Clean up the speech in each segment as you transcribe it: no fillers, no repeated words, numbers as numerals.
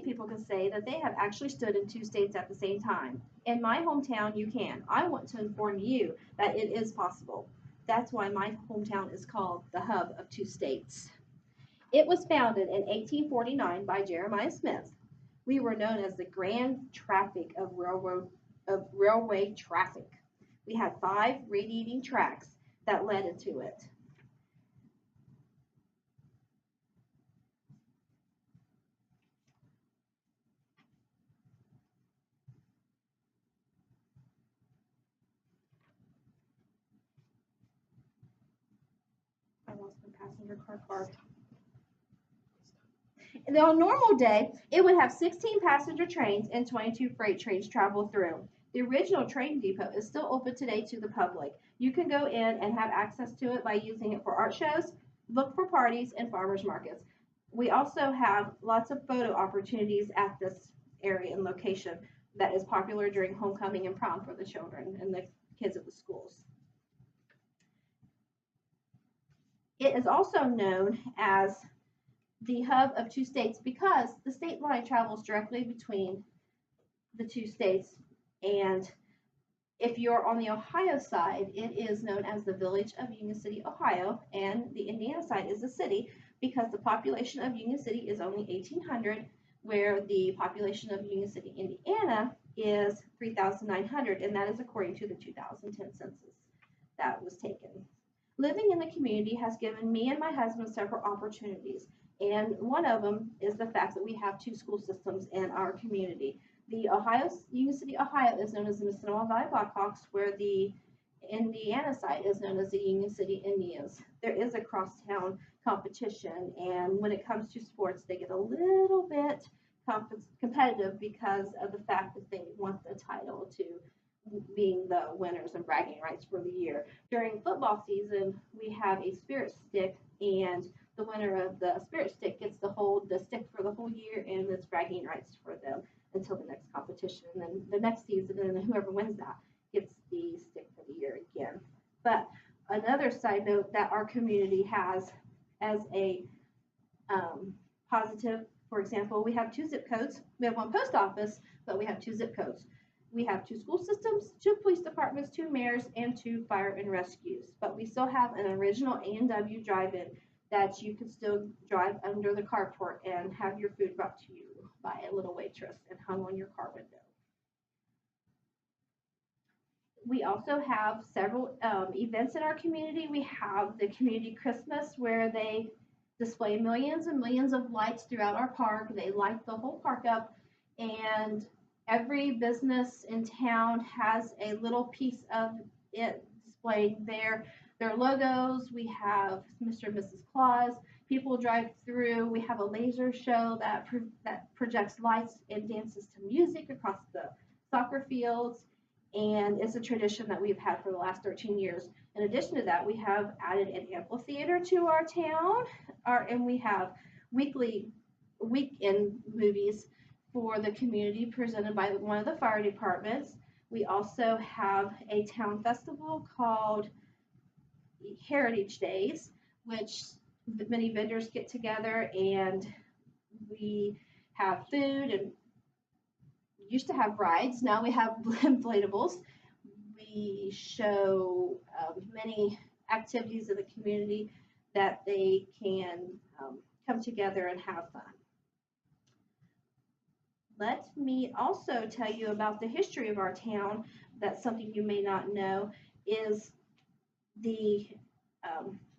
many people can say that they have actually stood in two states at the same time. In my hometown, you can. I want to inform you that it is possible. That's why my hometown is called the hub of two states. It was founded in 1849 by Jeremiah Smith. We were known as the grand traffic of railway traffic. We had 5 radiating tracks that led into it. I lost my passenger car card. On a normal day, it would have 16 passenger trains and 22 freight trains travel through. The original train depot is still open today to the public. You can go in and have access to it by using it for art shows, look for parties, and farmers markets. We also have lots of photo opportunities at this area and location that is popular during homecoming and prom for the children and the kids at the schools. It is also known as the hub of two states because the state line travels directly between the two states. And if you're on the Ohio side, it is known as the village of Union City, Ohio, and the Indiana side is the city because the population of Union City is only 1,800, where the population of Union City, Indiana is 3,900, and that is according to the 2010 census that was taken. Living in the community has given me and my husband several opportunities. And one of them is the fact that we have 2 school systems in our community. The Union City, Ohio is known as the Missinaba Valley Blackhawks, where the Indiana side is known as the Union City Indians. There is a crosstown competition, and when it comes to sports, they get a little bit competitive because of the fact that they want the title to being the winners and bragging rights for the year. During football season, we have a spirit stick, and the winner of the spirit stick gets to hold the stick for the whole year, and it's bragging rights for them until the next competition. And then the next season, and then whoever wins that gets the stick for the year again. But another side note that our community has as a positive, for example, we have 2 zip codes. We have 1 post office, but we have 2 zip codes. We have 2 school systems, 2 police departments, 2 mayors, and 2 fire and rescues. But we still have an original A&W drive-in that you can still drive under the carport and have your food brought to you by a little waitress and hung on your car window. We also have several events in our community. We have the Community Christmas, where they display millions and millions of lights throughout our park. They light the whole park up, and every business in town has a little piece of it displayed there. Their logos. We have Mr. and Mrs. Claus. People drive through. We have a laser show that projects lights and dances to music across the soccer fields. And it's a tradition that we've had for the last 13 years. In addition to that, we have added an amphitheater to our town, and we have weekend movies for the community presented by one of the fire departments. We also have a town festival called Heritage Days, which many vendors get together, and we have food, and used to have rides. Now we have inflatables. We show many activities in the community that they can come together and have fun. Let me also tell you about the history of our town. That's something you may not know, is the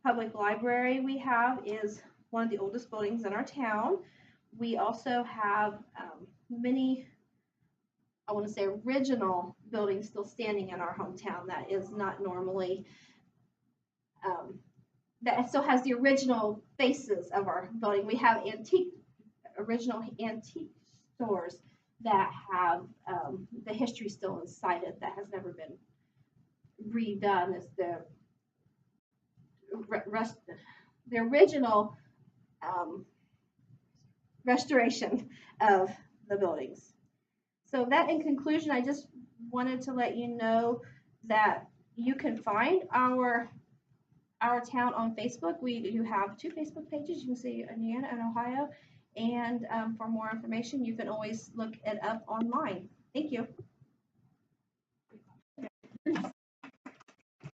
public library we have is one of the oldest buildings in our town. We also have many, I want to say, original buildings still standing in our hometown that is not normally, that still has the original faces of our building. We have original antique stores that have the history still inside it that has never been redone. As the original restoration of the buildings. So that, in conclusion, I just wanted to let you know that you can find our town on Facebook. We do have 2 Facebook pages. You can see Indiana and Ohio, And for more information, you can always look it up online. Thank you.